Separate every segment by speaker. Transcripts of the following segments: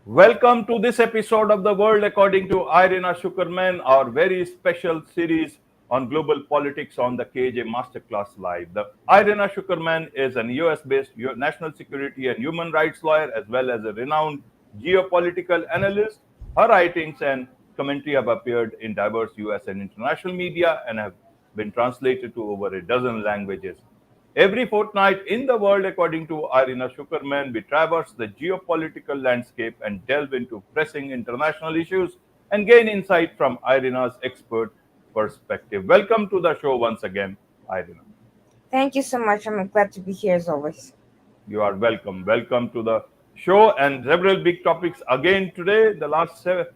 Speaker 1: Welcome to this episode of The World According to Irina Tsukerman, our very special series on global politics on the KJ Masterclass Live. The Irina Tsukerman is an US-based national security and human rights lawyer as well as a renowned geopolitical analyst. Her writings and commentary have appeared in diverse US and international media and have been translated to over a dozen languages. Every fortnight in the world, according to Irina Tsukerman, we traverse the geopolitical landscape and delve into pressing international issues and gain insight from Irina's expert perspective. Welcome to the show once again, Irina.
Speaker 2: Thank you so much. I'm glad to be here as always.
Speaker 1: You are welcome. Welcome to the show and several big topics again today, the last 2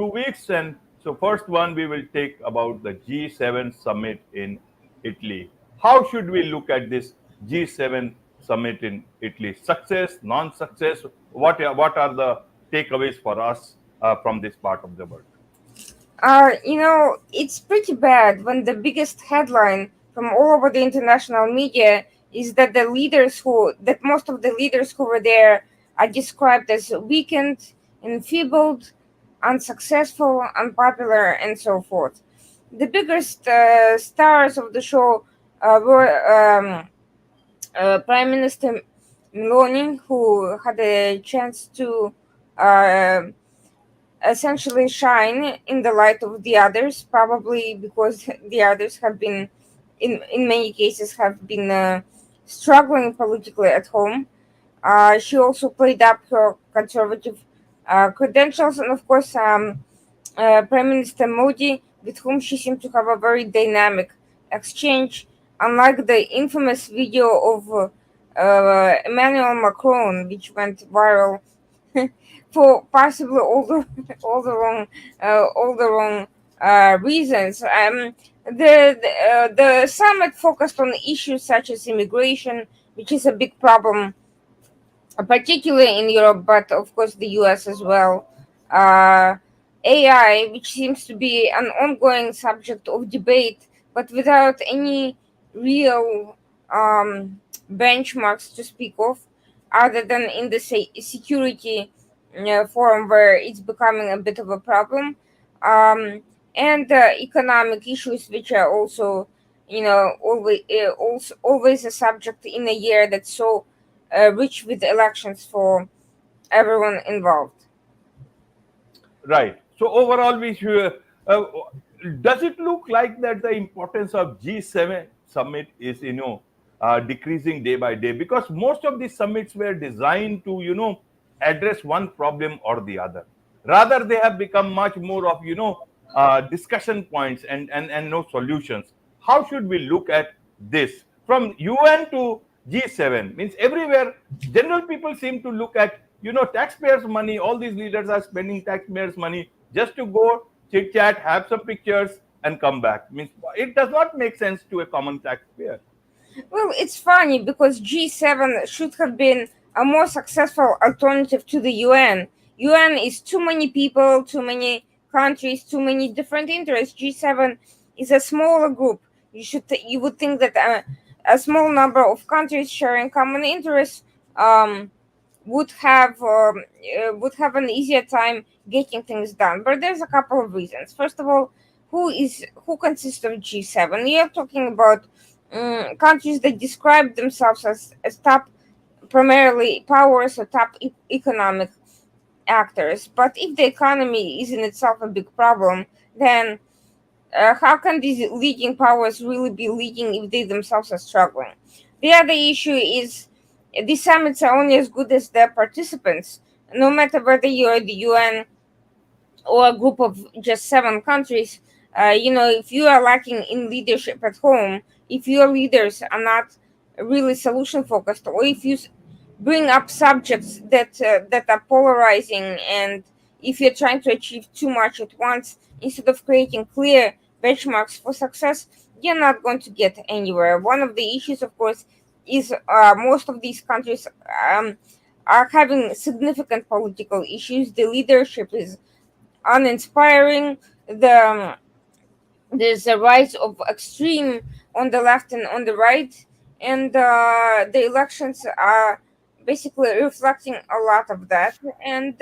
Speaker 1: weeks. And so, first one, we will take about the G7 summit in Italy. How should we look at this G7 summit in Italy? Success, non-success? What are the takeaways for us from this part of the world?
Speaker 2: It's pretty bad when the biggest headline from all over the international media is that most of the leaders who were there are described as weakened, enfeebled, unsuccessful, unpopular, and so forth. The biggest stars of the show were Prime Minister Meloni, who had a chance to uh, essentially shine in the light of the others, probably because the others have been, in many cases, have been struggling politically at home. She also played up her conservative credentials, and of course, Prime Minister Modi, with whom she seemed to have a very dynamic exchange, unlike the infamous video of Emmanuel Macron, which went viral for possibly all the wrong reasons. The summit focused on issues such as immigration, which is a big problem, particularly in Europe, but of course the US as well. Uh, AI, which seems to be an ongoing subject of debate, but without any real benchmarks to speak of, other than in the security forum where it's becoming a bit of a problem, and economic issues, which are also, always a subject in a year that's so rich with elections for everyone involved.
Speaker 1: Right. So overall, we should, does it look like that the importance of G7 summit is decreasing day by day? Because most of these summits were designed to address one problem or the other. Rather, they have become much more of discussion points and no solutions. How should we look at this from UN to G7? Means everywhere, general people seem to look at taxpayers' money. All these leaders are spending taxpayers' money just to go chit chat, have some pictures, and come back. Means it does not make sense to a common taxpayer.
Speaker 2: Well, it's funny because G7 should have been a more successful alternative to the UN. UN is too many people, too many countries, too many different interests. G7 is a smaller group. You would think that a small number of countries sharing common interests would have an easier time getting things done. But there's a couple of reasons. First of all, who consists of G7? We are talking about countries that describe themselves as top, primarily powers or top economic actors. But if the economy is in itself a big problem, then how can these leading powers really be leading if they themselves are struggling? The other issue is these summits are only as good as their participants. No matter whether you're the UN or a group of just 7 countries, if you are lacking in leadership at home, if your leaders are not really solution focused, or if you bring up subjects that are polarizing, and if you're trying to achieve too much at once instead of creating clear benchmarks for success, you're not going to get anywhere. One of the issues, of course, is most of these countries are having significant political issues. The leadership is uninspiring. There's a rise of extreme on the left and on the right, and the elections are basically reflecting a lot of that, and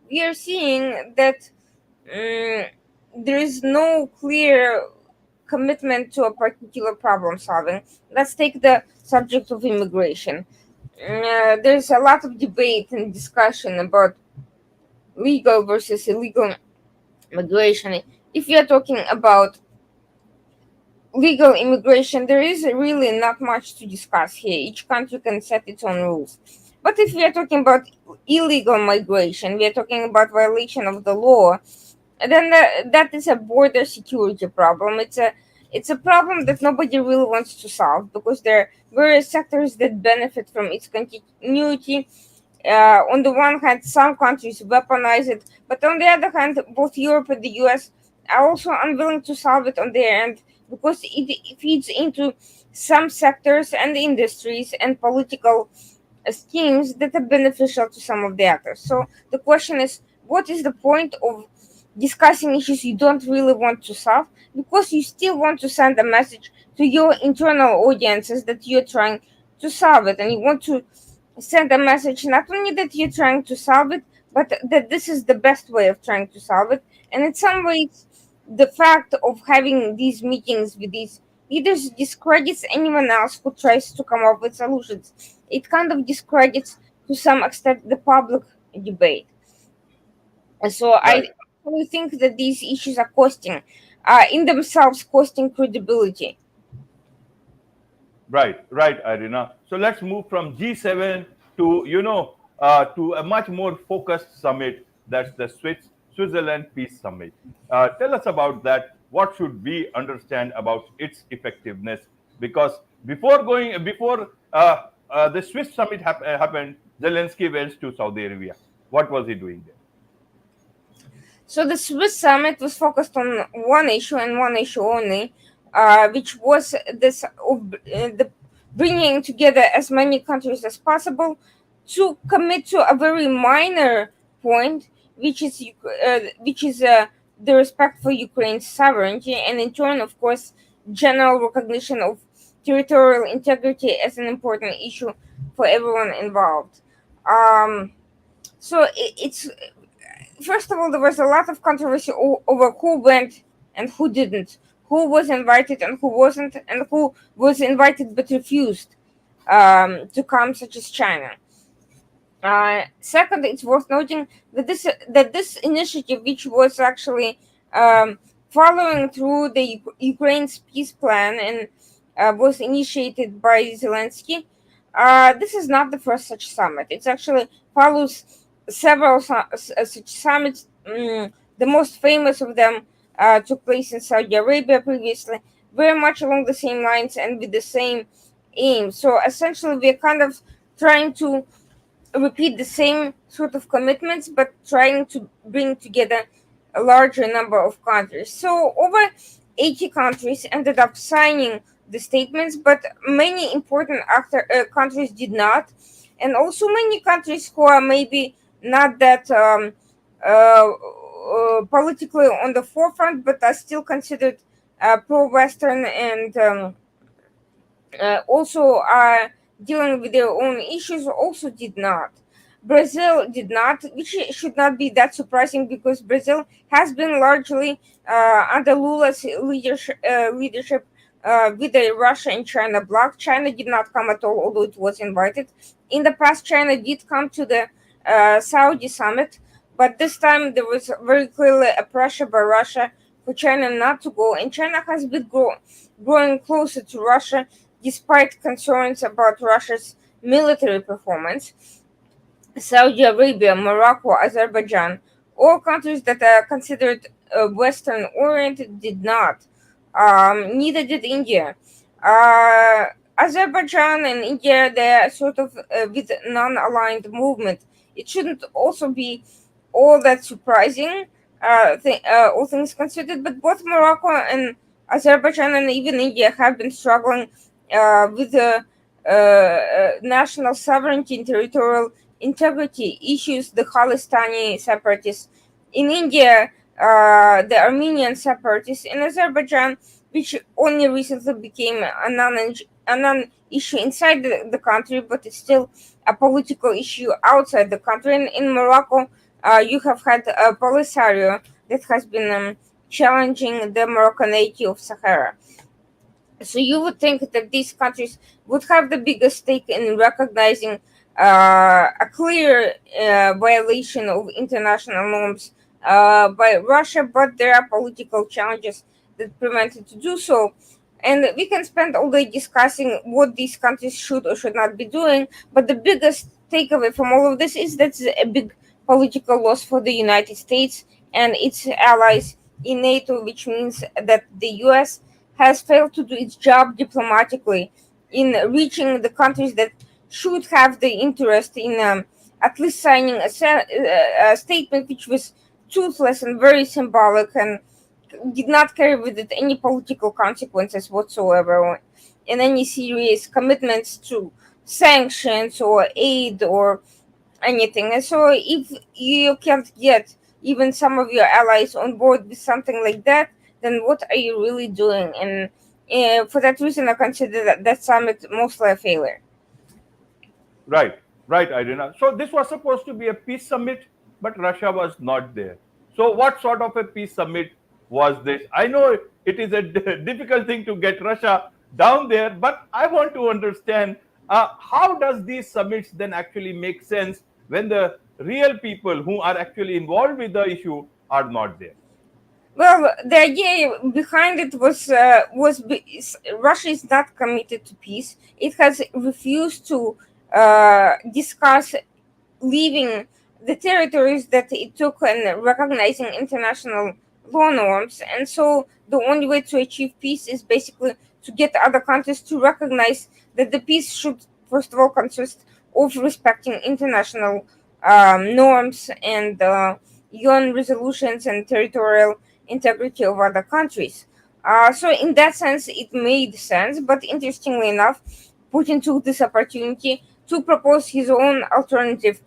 Speaker 2: we are seeing that um, there is no clear commitment to a particular problem solving. Let's take the subject of immigration. There's a lot of debate and discussion about legal versus illegal migration. If you're talking about legal immigration, there is really not much to discuss here. Each country can set its own rules. But if we are talking about illegal migration, we are talking about violation of the law, then that is a border security problem. It's a problem that nobody really wants to solve because there are various sectors that benefit from its continuity. On the one hand, some countries weaponize it, but on the other hand, both Europe and the US are also unwilling to solve it on their end because it feeds into some sectors and industries and political schemes that are beneficial to some of the actors. So the question is, what is the point of discussing issues you don't really want to solve because you still want to send a message to your internal audiences that you're trying to solve it, and you want to send a message not only that you're trying to solve it, but that this is the best way of trying to solve it. And in some ways, the fact of having these meetings with these leaders discredits anyone else who tries to come up with solutions. It kind of discredits to some extent the public debate. And so I
Speaker 1: Right.
Speaker 2: really think that these issues are costing, in themselves, costing credibility.
Speaker 1: Right, right, Irina. So let's move from G7 to to a much more focused summit. That's the Switzerland Peace Summit. Tell us about that. What should we understand about its effectiveness? Because before the Swiss summit happened, Zelensky went to Saudi Arabia. What was he doing there?
Speaker 2: So the Swiss summit was focused on one issue and one issue only, which was this of the bringing together as many countries as possible to commit to a very minor point, which is the respect for Ukraine's sovereignty, and in turn, of course, general recognition of territorial integrity as an important issue for everyone involved. Um, so it's first of all, there was a lot of controversy over who went and who didn't, who was invited and who wasn't, and who was invited but refused to come, such as China. Second, it's worth noting that this initiative, which was actually following through the Ukraine's peace plan and was initiated by Zelensky, this is not the first such summit. It actually follows several such summits. The most famous of them took place in Saudi Arabia previously, very much along the same lines and with the same aim. So essentially, we're kind of trying to repeat the same sort of commitments, but trying to bring together a larger number of countries. So over 80 countries ended up signing the statements, but many important countries did not, and also many countries who are maybe not that politically on the forefront, but are still considered pro-Western and also are dealing with their own issues also did not. Brazil did not, which should not be that surprising because Brazil has been largely under Lula's leadership with the Russia and China bloc. China did not come at all, although it was invited. In the past, China did come to the Saudi summit, but this time there was very clearly a pressure by Russia for China not to go, and China has been growing closer to Russia despite concerns about Russia's military performance. Saudi Arabia, Morocco, Azerbaijan, all countries that are considered Western oriented, did not. Neither did India. Azerbaijan and India, they are sort of with non-aligned movement. It shouldn't also be all that surprising, all things considered. But both Morocco and Azerbaijan and even India have been struggling with the national sovereignty and territorial integrity issues. The Kalistani separatists in India, the Armenian separatists in Azerbaijan, which only recently became a a non-issue inside the country, but it's still a political issue outside the country. And in Morocco, you have had a Polisario that has been challenging the Moroccanity of Sahara. So you would think that these countries would have the biggest stake in recognizing a clear violation of international norms by Russia, but there are political challenges that prevent it to do so. And we can spend all day discussing what these countries should or should not be doing, but the biggest takeaway from all of this is that it's a big political loss for the United States and its allies in NATO, which means that the US has failed to do its job diplomatically in reaching the countries that should have the interest in at least signing a statement which was toothless and very symbolic and did not carry with it any political consequences whatsoever and any serious commitments to sanctions or aid or anything. And so if you can't get even some of your allies on board with something like that, then what are you really doing? And for that reason, I consider that summit mostly a failure.
Speaker 1: Right, right, Irina. So this was supposed to be a peace summit, but Russia was not there. So what sort of a peace summit was this? I know it is a difficult thing to get Russia down there, but I want to understand how does these summits then actually make sense when the real people who are actually involved with the issue are not there?
Speaker 2: Well, the idea behind it Russia is not committed to peace. It has refused to discuss leaving the territories that it took and recognizing international law norms. And so the only way to achieve peace is basically to get other countries to recognize that the peace should, first of all, consist of respecting international norms and UN resolutions and territorial integrity of other countries. So, in that sense, it made sense. But interestingly enough, Putin took this opportunity to propose his own alternative,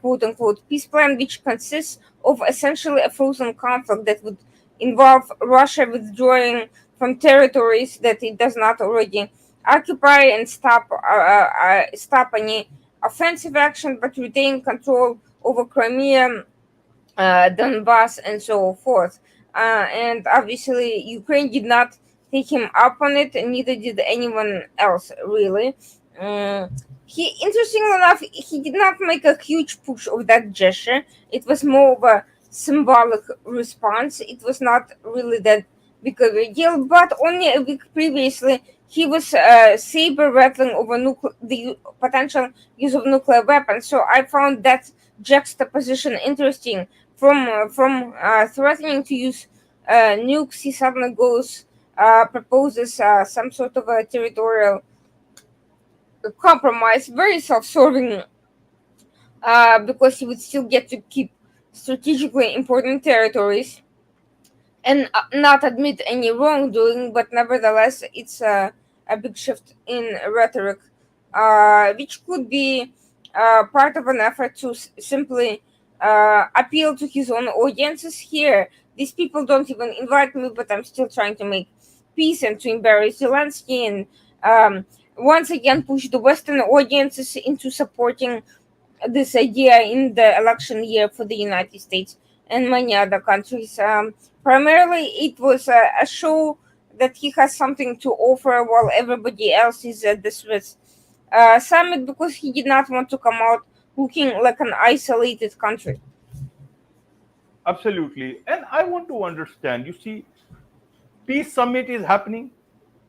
Speaker 2: quote unquote, peace plan, which consists of essentially a frozen conflict that would involve Russia withdrawing from territories that it does not already occupy and stop any offensive action, but retain control over Crimea, Donbass, and so forth. And obviously, Ukraine did not take him up on it, and neither did anyone else, really. Interestingly enough, he did not make a huge push of that gesture. It was more of a symbolic response. It was not really that big of a deal, but only a week previously, he was saber rattling over the potential use of nuclear weapons. So I found that juxtaposition interesting from threatening to use nukes. He suddenly goes proposes some sort of a territorial compromise, very self-serving, because he would still get to keep strategically important territories and not admit any wrongdoing, but nevertheless, it's a big shift in rhetoric, which could be part of an effort to simply appeal to his own audiences here. These people don't even invite me, but I'm still trying to make peace and to embarrass Zelensky and once again push the Western audiences into supporting this idea in the election year for the United States and many other countries. Primarily, it was a show that he has something to offer while everybody else is at the Swiss summit because he did not want to come out looking like an isolated country.
Speaker 1: Absolutely. And I want to understand, you see, peace summit is happening,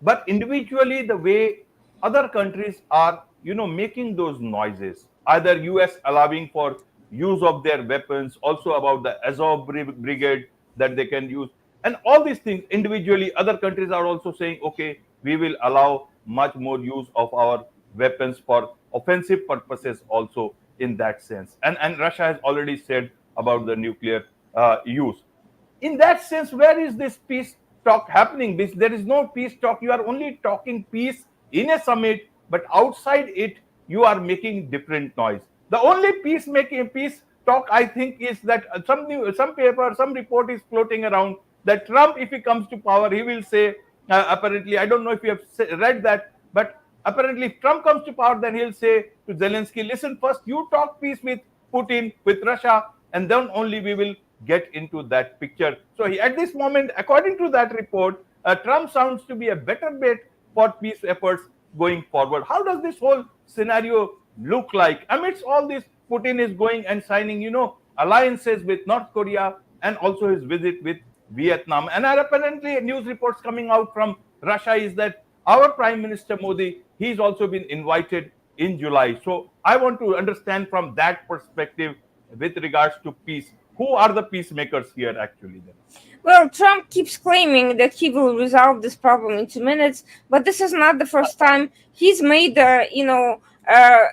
Speaker 1: but individually the way other countries are making those noises, either US allowing for use of their weapons, also about the Azov brigade that they can use, and all these things individually other countries are also saying, okay, we will allow much more use of our weapons for offensive purposes also in that sense. And Russia has already said about the nuclear use. In that sense, where is this peace talk happening? There is no peace talk. You are only talking peace in a summit, but outside it, you are making different noise. The only peace talk, I think, is that some paper, some report is floating around that Trump, if he comes to power, he will say, apparently, I don't know if you have read that, But apparently, if Trump comes to power, then he'll say to Zelensky, listen, first you talk peace with Putin, with Russia, and then only we will get into that picture. So at this moment, according to that report, Trump sounds to be a better bet for peace efforts going forward. How does this whole scenario look like? Amidst all this, Putin is going and signing, alliances with North Korea and also his visit with Vietnam. And apparently, news reports coming out from Russia is that our Prime Minister Modi, he's also been invited in July. So I want to understand from that perspective with regards to peace, who are the peacemakers here actually then?
Speaker 2: Well, Trump keeps claiming that he will resolve this problem in 2 minutes, but this is not the first time he's made,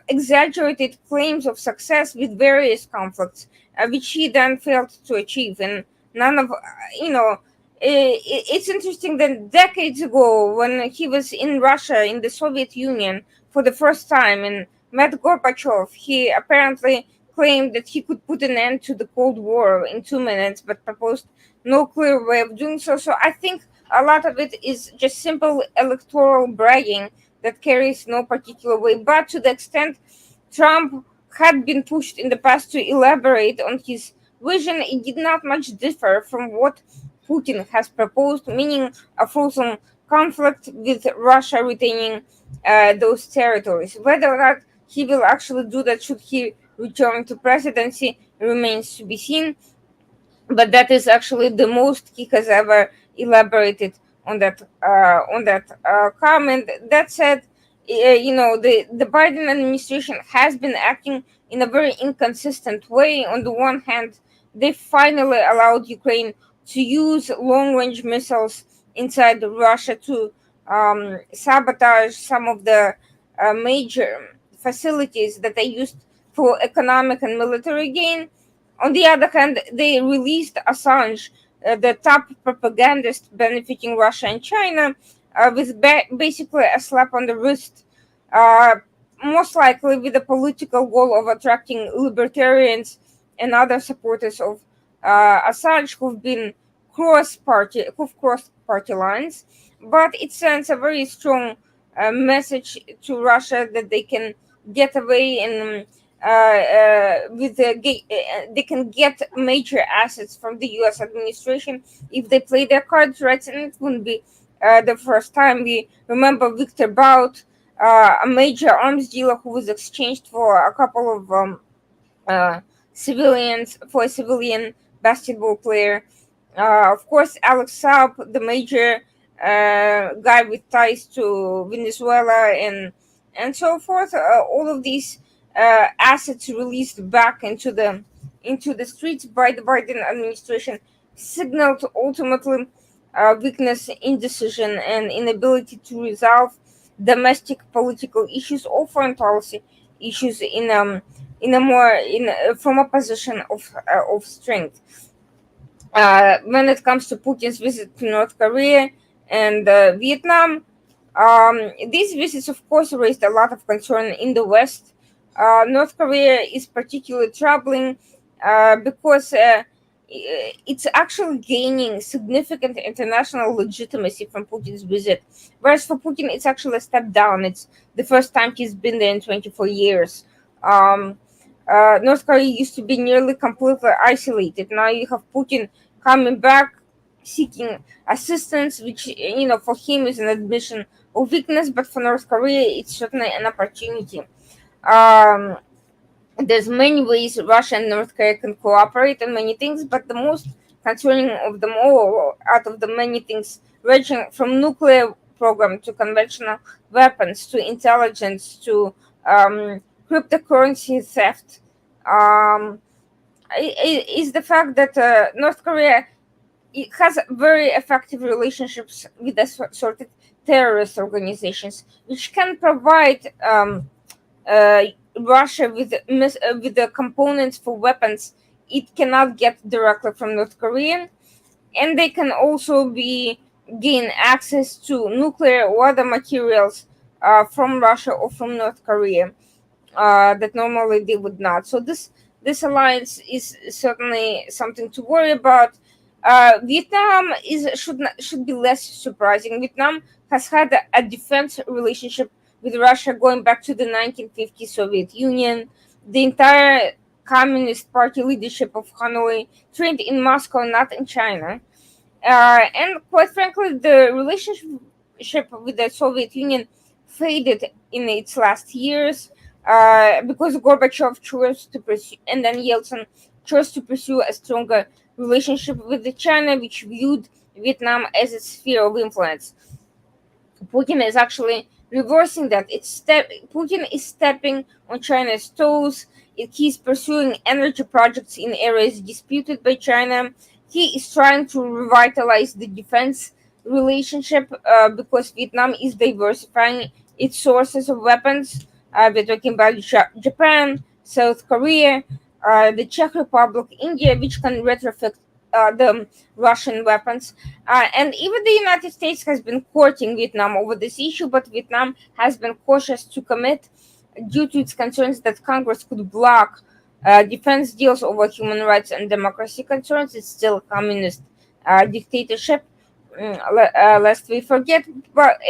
Speaker 2: exaggerated claims of success with various conflicts, which he then failed to achieve. And none of, it's interesting that decades ago, when he was in Russia, in the Soviet Union, for the first time, and met Gorbachev, he apparently claimed that he could put an end to the Cold War in 2 minutes, but proposed no clear way of doing so. So I think a lot of it is just simple electoral bragging that carries no particular weight. But to the extent Trump had been pushed in the past to elaborate on his vision, it did not much differ from what Putin has proposed, meaning a frozen conflict with Russia retaining those territories. Whether or not he will actually do that, should he return to presidency, remains to be seen, but that is actually the most he has ever elaborated on that comment. That said, the Biden administration has been acting in a very inconsistent way. On the one hand, they finally allowed Ukraine to use long-range missiles inside Russia to sabotage some of the major facilities that they used for economic and military gain. On the other hand, they released Assange, the top propagandist benefiting Russia and China, with basically a slap on the wrist, uh, most likely with the political goal of attracting libertarians and other supporters of Assange who've crossed party lines. But it sends a very strong message to Russia that they can get away and they can get major assets from the U.S. administration if they play their cards right, and it wouldn't be the first time. We remember Victor Bout, a major arms dealer who was exchanged for a couple of uh, civilians, for a civilian basketball player. Of course, Alex Saab, the major guy with ties to Venezuela and so forth. All of these assets released back into the streets by the Biden administration signaled ultimately weakness, indecision, and inability to resolve domestic political issues or foreign policy issues in a more in from a position of strength. When it comes to Putin's visit to North Korea and Vietnam, these visits, of course, raised a lot of concern in the West. North Korea is particularly troubling because it's actually gaining significant international legitimacy from Putin's visit, whereas for Putin, it's actually a step down. It's the first time he's been there in 24 years. Um, North Korea used to be nearly completely isolated. Now you have Putin coming back, seeking assistance, which for him is an admission of weakness, but for North Korea, it's certainly an opportunity. Um, there's many ways Russia and North Korea can cooperate on many things, but the most concerning of them all, out of the many things, ranging from nuclear program to conventional weapons to intelligence to cryptocurrency theft, um, is the fact that North Korea it has very effective relationships with assorted terrorist organizations, which can provide uh, Russia with the components for weapons it cannot get directly from North Korea, and they can also be gain access to nuclear or other materials from Russia or from North Korea that normally they would not. So this alliance is certainly something to worry about. Vietnam should be less surprising. Vietnam has had a defense relationship with Russia going back to the 1950s Soviet Union. The entire Communist Party leadership of Hanoi trained in Moscow, not in China. And quite frankly, the relationship with the Soviet Union faded in its last years because Gorbachev chose to pursue, and then Yeltsin chose to pursue a stronger relationship with the China, which viewed Vietnam as its sphere of influence. Putin is actually reversing that. Putin is stepping on China's toes. He's pursuing energy projects in areas disputed by China. He is trying to revitalize the defense relationship because Vietnam is diversifying its sources of weapons. We're talking about Japan, South Korea, the Czech Republic, India, which can retrofit the Russian weapons. And even the United States has been courting Vietnam over this issue, but Vietnam has been cautious to commit due to its concerns that Congress could block defense deals over human rights and democracy concerns. It's still a communist dictatorship, lest we forget.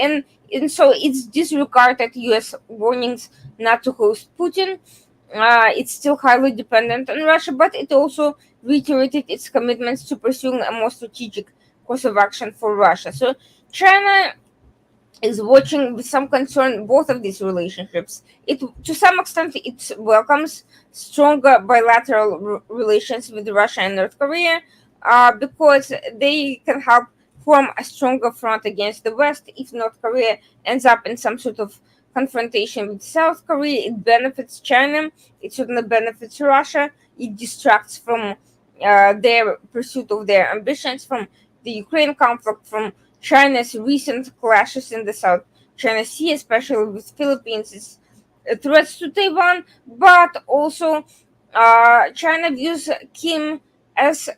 Speaker 2: And so it's disregarded U.S. warnings not to host Putin. It's still highly dependent on Russia, but it also reiterated its commitments to pursuing a more strategic course of action for Russia. So China is watching with some concern both of these relationships. It, to some extent, it welcomes stronger bilateral relations with Russia and North Korea because they can help form a stronger front against the West. If North Korea ends up in some sort of confrontation with South Korea, it benefits China. It certainly benefits Russia. It distracts from their pursuit of their ambitions, from the Ukraine conflict, from China's recent clashes in the South China Sea, especially with Philippines' threats to Taiwan, but also China views Kim as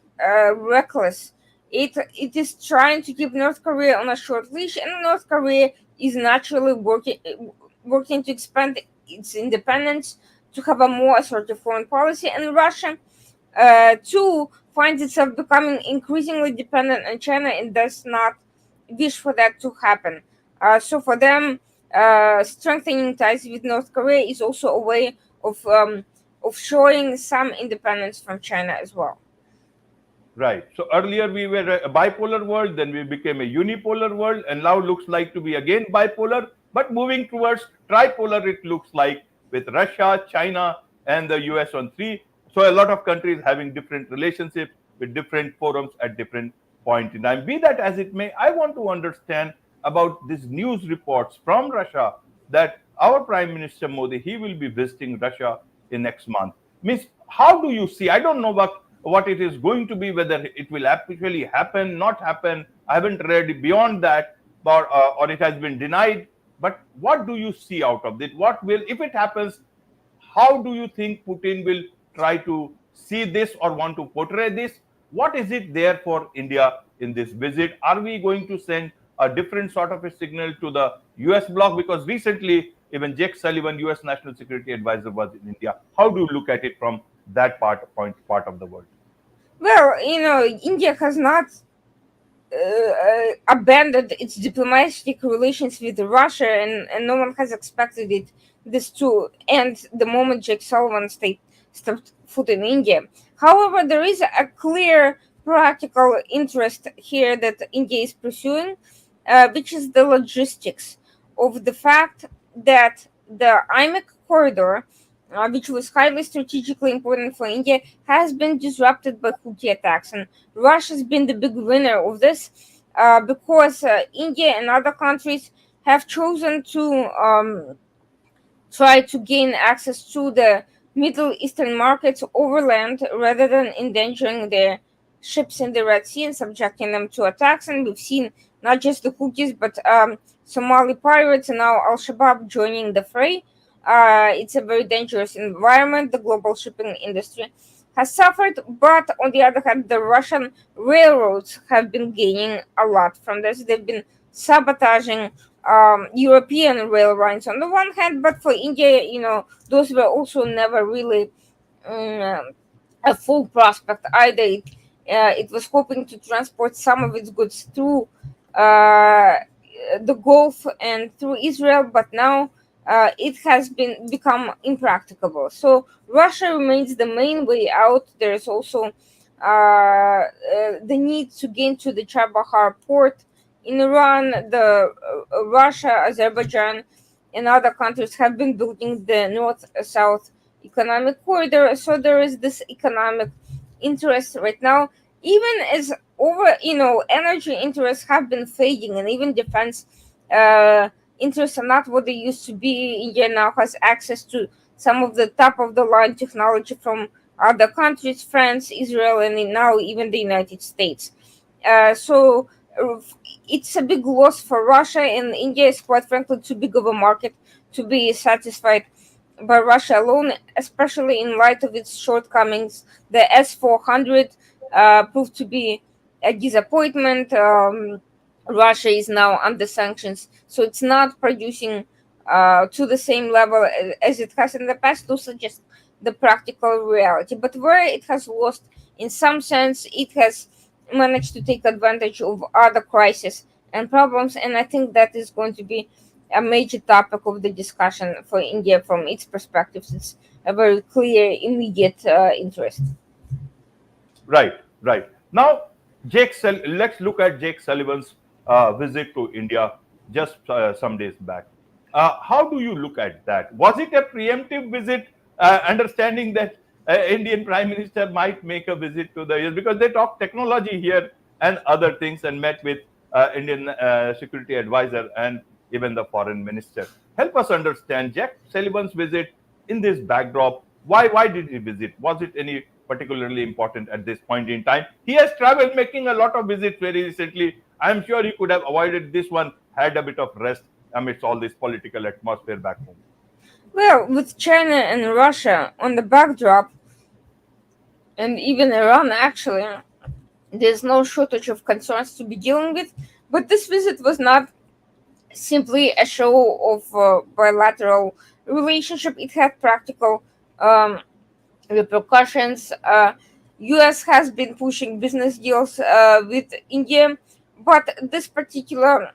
Speaker 2: reckless. It is trying to keep North Korea on a short leash, and North Korea is naturally working to expand its independence, to have a more assertive foreign policy, and Russia too finds itself becoming increasingly dependent on China and does not wish for that to happen. So for them, strengthening ties with North Korea is also a way of showing some independence from China as well.
Speaker 1: Right. So earlier we were a bipolar world, then we became a unipolar world, and now looks like to be again bipolar, but moving towards tripolar, it looks like, with Russia, China, and the US on three. So a lot of countries having different relationships with different forums at different point in time. Be that as it may, I want to understand about these news reports from Russia that our Prime Minister Modi, he will be visiting Russia in next month. Means, how do you see? I don't know what it is going to be, whether it will actually happen, not happen. I haven't read beyond that, or it has been denied. But what do you see out of it? What will, if it happens, how do you think Putin will try to see this or want to portray this? What is it there for India in this visit? Are we going to send a different sort of a signal to the US bloc? Because recently, even Jake Sullivan, US National Security Advisor, was in India. How do you look at it from that part of the world?
Speaker 2: Well, India has not abandoned its diplomatic relations with Russia, and no one has expected this to end the moment Jake Sullivan stepped foot in India. However, there is a clear practical interest here that India is pursuing, which is the logistics of the fact that the IMEC corridor, which was highly strategically important for India, has been disrupted by Houthi attacks. And Russia's been the big winner of this because India and other countries have chosen to try to gain access to the Middle Eastern markets overland rather than endangering their ships in the Red Sea and subjecting them to attacks. And we've seen not just the Houthis, but Somali pirates and now Al Shabaab joining the fray. It's a very dangerous environment. The global shipping industry has suffered, but on the other hand, the Russian railroads have been gaining a lot from this. They've been sabotaging European rail lines on the one hand, but for India, those were also never really um, a full prospect either. it was hoping to transport some of its goods through uh, the Gulf and through Israel, but now it has been become impracticable. So Russia remains the main way out. There is also the need to gain to the Chabahar port in Iran. The Russia, Azerbaijan, and other countries have been building the north-south economic corridor. So there is this economic interest right now, even as over energy interests have been fading, and even defense uh, interests are not what they used to be. India now has access to some of the top of the line technology from other countries, France, Israel, and now even the United States. So it's a big loss for Russia, and India is quite frankly too big of a market to be satisfied by Russia alone, especially in light of its shortcomings. The S-400 proved to be a disappointment. Russia is now under sanctions, so it's not producing to the same level as it has in the past, to suggest the practical reality. But where it has lost, in some sense, it has managed to take advantage of other crises and problems, and I think that is going to be a major topic of the discussion for India from its perspective. It's a very clear, immediate interest.
Speaker 1: Right, right. Now, let's look at Jake Sullivan's visit to India just some days back. How do you look at that? Was it a preemptive visit, understanding that Indian Prime Minister might make a visit to the US because they talk technology here and other things and met with Indian security advisor and even the foreign minister. Help us understand Jack Sullivan's visit in this backdrop. Why did he visit? Was it any particularly important at this point in time? He has traveled, making a lot of visits very recently. I am sure he could have avoided this one, had a bit of rest amidst all this political atmosphere back home.
Speaker 2: Well, with China and Russia on the backdrop, and even Iran actually, there's no shortage of concerns to be dealing with. But this visit was not simply a show of bilateral relationship. It had practical um, repercussions. U.S. has been pushing business deals with India, but this particular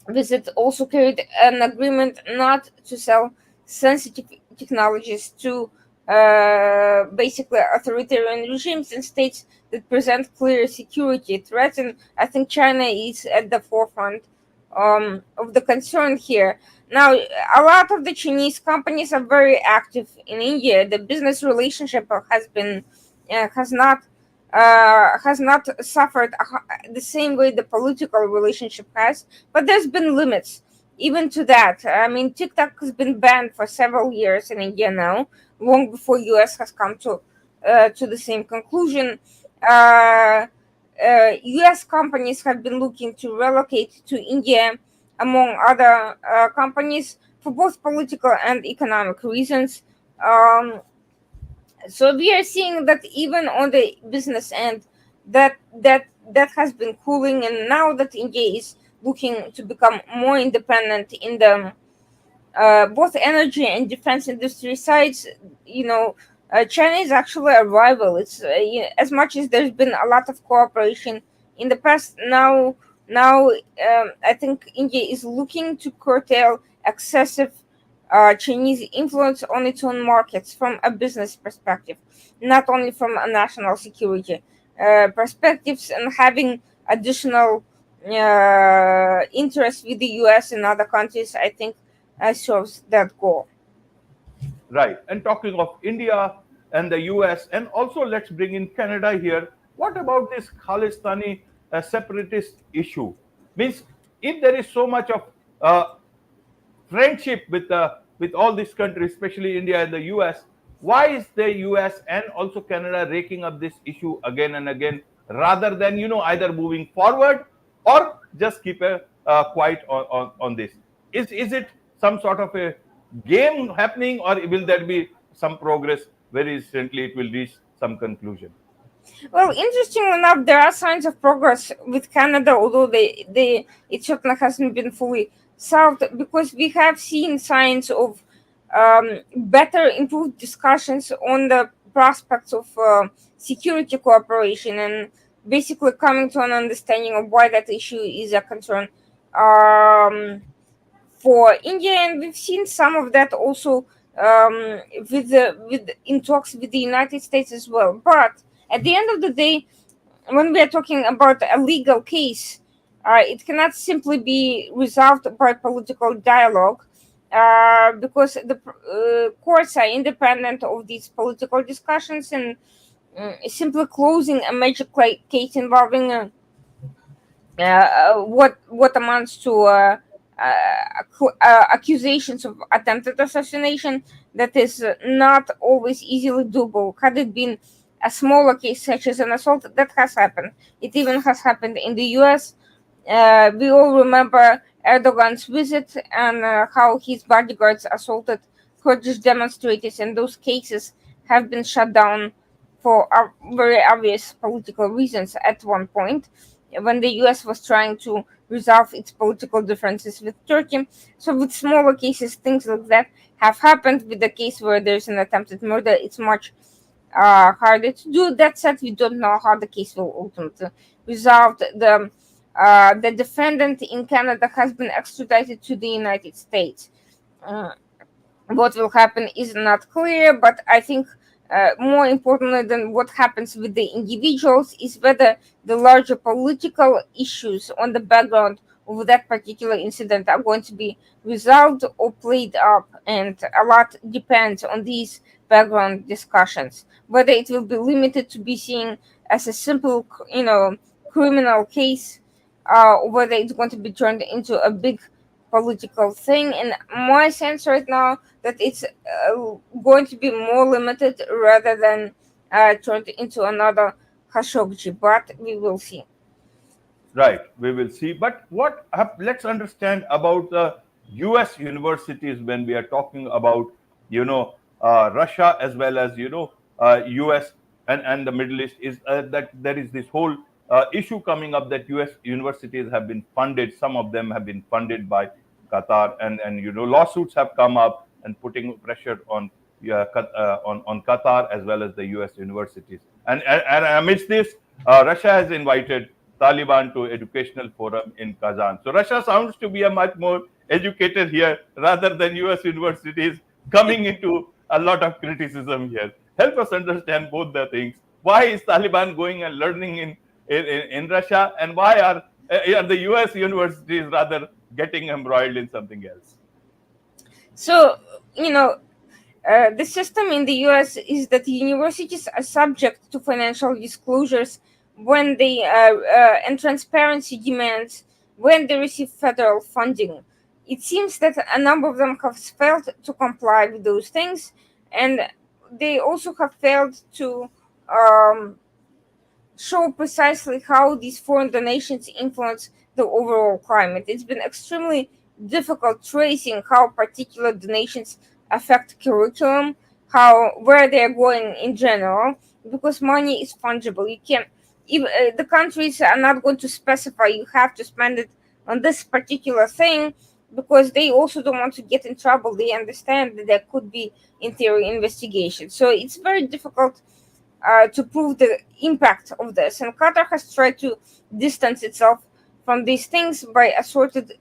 Speaker 2: visit also carried an agreement not to sell sensitive technologies to basically authoritarian regimes and states that present clear security threats. And I think China is at the forefront of the concern here. Now, a lot of the Chinese companies are very active in India. The business relationship has not has not suffered the same way the political relationship has, but there's been limits even to that. I mean, TikTok has been banned for several years in India now, long before US has come to the same conclusion. Uh, US companies have been looking to relocate to India, among other companies, for both political and economic reasons. Um, so we are seeing that even on the business end, that has been cooling, and now that India is looking to become more independent in the both energy and defense industry sides, China is actually a rival. It's as much as there's been a lot of cooperation in the past. Now I think India is looking to curtail excessive Chinese influence on its own markets from a business perspective, not only from a national security perspectives, and having additional interest with the US and other countries, I think serves that goal.
Speaker 1: Right. And talking of India and the US, and also let's bring in Canada here. What about this Kalistani separatist issue? Means if there is so much of uh, friendship with all these countries, especially India and the US, why is the US and also Canada raking up this issue again and again rather than either moving forward or just keep a quiet on this? Is it some sort of a game happening, or will there be some progress very recently? It will reach some conclusion.
Speaker 2: Well, interestingly enough, there are signs of progress with Canada, although it certainly hasn't been fully solved, because we have seen signs of better improved discussions on the prospects of security cooperation, and basically coming to an understanding of why that issue is a concern for India. And we've seen some of that also with in talks with the United States as well. But at the end of the day, when we are talking about a legal case, it cannot simply be resolved by political dialogue, because the courts are independent of these political discussions, and simply closing a major case involving what amounts to accusations of attempted assassination, that is not always easily doable. Had it been a smaller case such as an assault, that has happened. It even has happened in the US. We all remember Erdogan's visit, and how his bodyguards assaulted Kurdish demonstrators, and those cases have been shut down for very obvious political reasons at one point, when the US was trying to resolve its political differences with Turkey. So, with smaller cases, things like that have happened. With the case where there's an attempted murder, it's much harder to do. That said, we don't know how the case will ultimately resolve. The defendant in Canada has been extradited to the United States. Uh, what will happen is not clear, but I think more importantly than what happens with the individuals is whether the larger political issues on the background of that particular incident are going to be resolved or played up, and a lot depends on these background discussions. Whether it will be limited to be seen as a simple, criminal case, or whether it's going to be turned into a big political thing. And my sense right now that it's going to be more limited rather than turned into another Khashoggi, but we will see.
Speaker 1: Right, we will see. But let's understand about the US universities when we are talking about, Russia as well as, US and the Middle East, is that there is this whole issue coming up that US universities have been funded. Some of them have been funded by Qatar, and lawsuits have come up and putting pressure on on Qatar as well as the US universities. And amidst this, Russia has invited Taliban to educational forum in Kazan. So Russia sounds to be a much more educated here rather than US universities coming into a lot of criticism here. Help us understand both the things. Why is Taliban going and learning in Russia, and why are the US universities rather getting embroiled in something else?
Speaker 2: So, you know, the system in the US is that universities are subject to financial disclosures when they and transparency demands when they receive federal funding. It seems that a number of them have failed to comply with those things, and they also have failed to um, show precisely how these foreign donations influence the overall climate. It's been extremely difficult tracing how particular donations affect curriculum, how where they're going in general, because money is fungible. You can, if the countries are not going to specify you have to spend it on this particular thing, because they also don't want to get in trouble. They understand that there could be, in theory, investigation. So it's very difficult to prove the impact of this. And Qatar has tried to distance itself from these things by assorted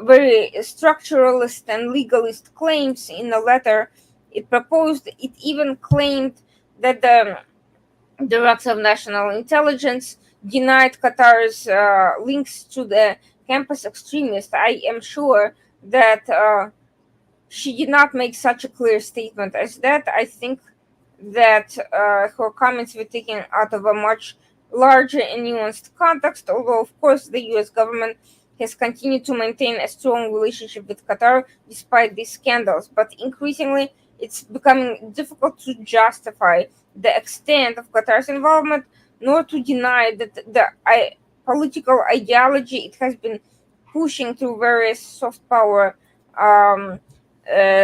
Speaker 2: very structuralist and legalist claims in a letter it proposed. It even claimed that the Director of National Intelligence denied Qatar's links to the campus extremists. I am sure that she did not make such a clear statement as that. I think that her comments were taken out of a much larger and nuanced context, although, of course, the US government has continued to maintain a strong relationship with Qatar despite these scandals. But increasingly, it's becoming difficult to justify the extent of Qatar's involvement, nor to deny that political ideology it has been pushing through various um,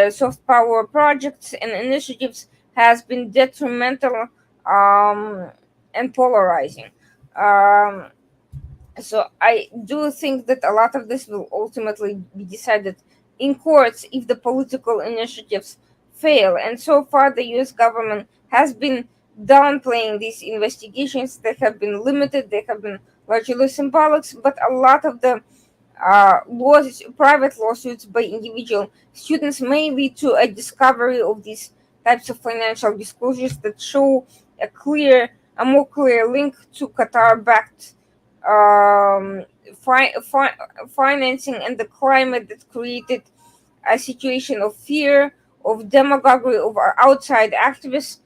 Speaker 2: soft power projects and initiatives has been detrimental um, and polarizing. Um, so I do think that a lot of this will ultimately be decided in courts if the political initiatives fail. And so far, the US government has been downplaying these investigations. They have been limited, they have been largely symbolic, but a lot of the private lawsuits by individual students may lead to a discovery of these types of financial disclosures that show a more clear link to Qatar-backed um, financing and the climate that created a situation of fear, of demagoguery, of outside activists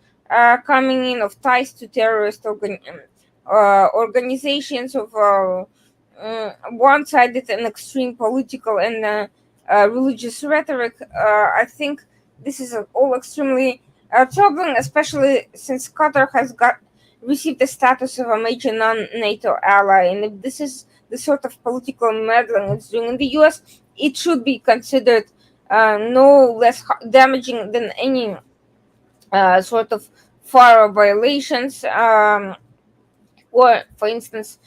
Speaker 2: coming in, of ties to terrorist organizations, of one-sided and extreme political and religious rhetoric. I think this is all extremely troubling, especially since Qatar has got received the status of a major non-NATO ally, and if this is the sort of political meddling it's doing in the U.S., it should be considered no less damaging than any sort of FARA violations. Or, for instance,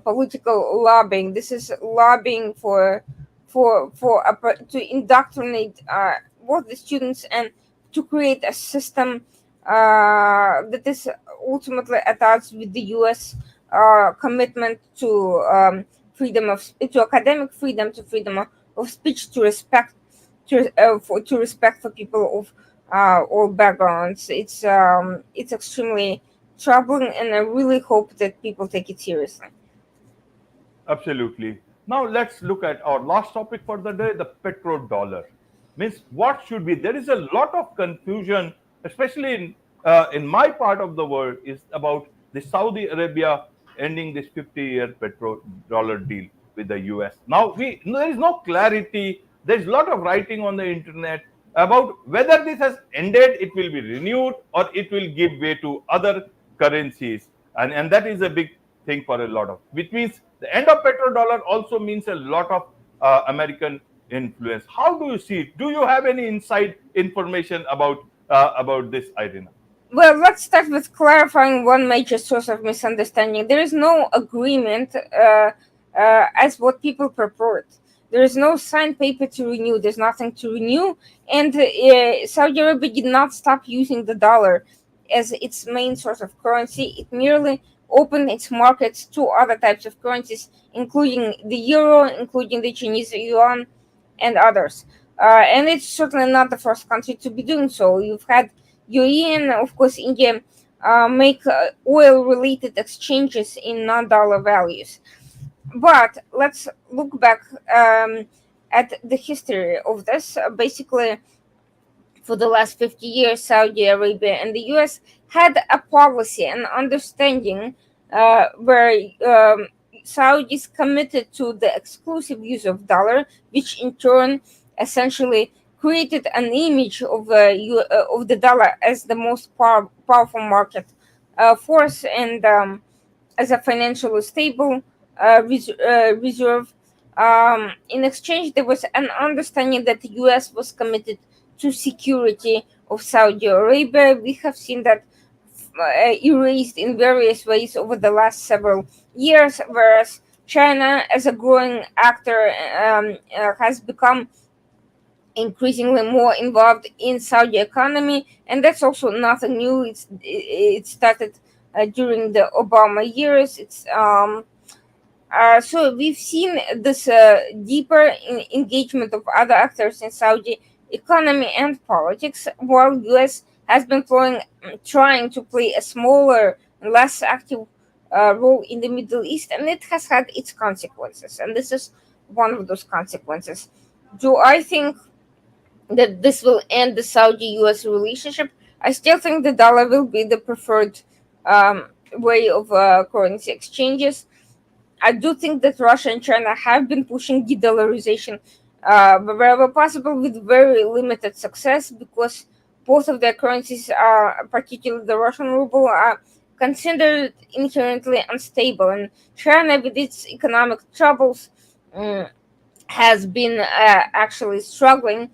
Speaker 2: political lobbying. This is lobbying to indoctrinate both the students and to create a system that is ultimately attached with the U.S. Commitment to to academic freedom, to freedom of speech, to respect to respect for people of all backgrounds. It's extremely troubling, and I really hope that people take it seriously.
Speaker 1: Absolutely. Now let's look at our last topic for the day, the petrodollar. Means what should be? There is a lot of confusion, especially in my part of the world, is about the Saudi Arabia ending this 50-year petrodollar deal with the US. Now there is no clarity. There is a lot of writing on the internet about whether this has ended, it will be renewed, or it will give way to other currencies, and that is a big thing for a lot of, which means the end of petrodollar also means a lot of American influence. How do you see it? Do you have any inside information about this, Irina?
Speaker 2: Well, let's start with clarifying one major source of misunderstanding. There is no agreement as what people purport. There is no signed paper to renew. There's nothing to renew. And Saudi Arabia did not stop using the dollar as its main source of currency. It merely opened its markets to other types of currencies, including the euro, including the Chinese yuan, and others. And it's certainly not the first country to be doing so. You've had UAE and, of course, India make oil related exchanges in non dollar values. But let's look back at the history of this. Basically, for the last 50 years, Saudi Arabia and the US had a policy and understanding where Saudis committed to the exclusive use of dollar, which in turn essentially created an image of the dollar as the most powerful market force and as a financially stable reserve. In exchange, there was an understanding that the US was committed to security of Saudi Arabia. We have seen that erased in various ways over the last several years, whereas China, as a growing actor, has become increasingly more involved in Saudi economy, and that's also nothing new. It started during the Obama years. So we've seen this deeper engagement of other actors in Saudi economy and politics, while US has been trying to play a smaller, less active role in the Middle East, and it has had its consequences. And this is one of those consequences. Do I think that this will end the Saudi-US relationship? I still think the dollar will be the preferred way of currency exchanges. I do think that Russia and China have been pushing de-dollarization wherever possible with very limited success, because both of their currencies, particularly the Russian ruble, are considered inherently unstable. And China, with its economic troubles, mm, has been actually struggling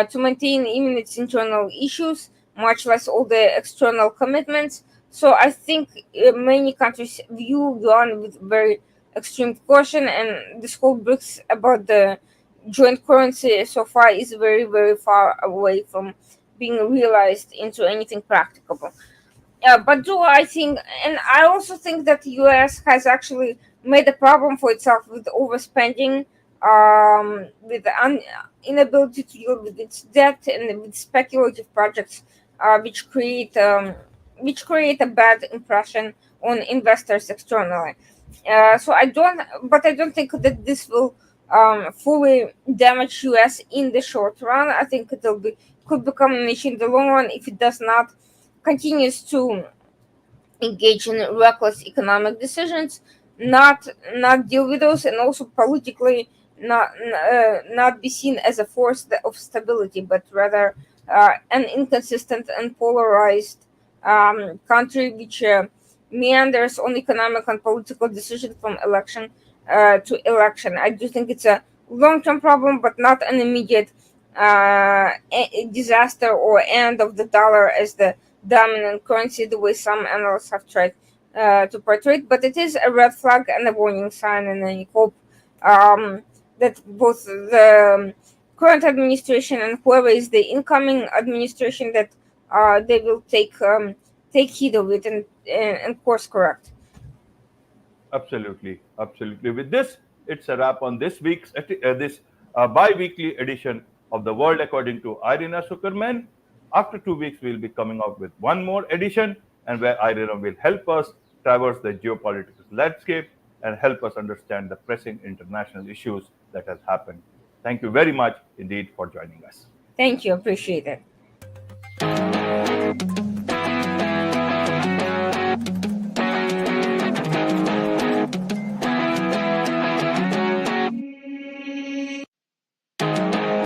Speaker 2: to maintain even its internal issues, much less all the external commitments. So I think many countries view yuan with very extreme caution, and this whole BRICS about the joint currency so far is very, very far away from being realized into anything practicable. But do I think, and I also think that the U.S. has actually made a problem for itself with overspending, with the inability to deal with its debt and with speculative projects, which create a bad impression on investors externally. But I don't think that this will fully damage U.S. in the short run. I think could become an issue in the long run if it does not continues to engage in reckless economic decisions, not deal with those, and also politically not be seen as a force of stability, but rather an inconsistent and polarized country which meanders on economic and political decisions from election to election. I do think it's a long-term problem, but not an immediate disaster or end of the dollar as the dominant currency, the way some analysts have tried to portray it. But it is a red flag and a warning sign, and I hope that both the current administration and whoever is the incoming administration, that they will take heed of it and course correct.
Speaker 1: Absolutely, absolutely. With this, it's a wrap on this bi-weekly edition of the World According to Irina Tsukerman. After 2 weeks, we'll be coming out with one more edition, and where Irina will help us traverse the geopolitical landscape and help us understand the pressing international issues that has happened. Thank you very much indeed for joining us.
Speaker 2: Thank you, appreciate it.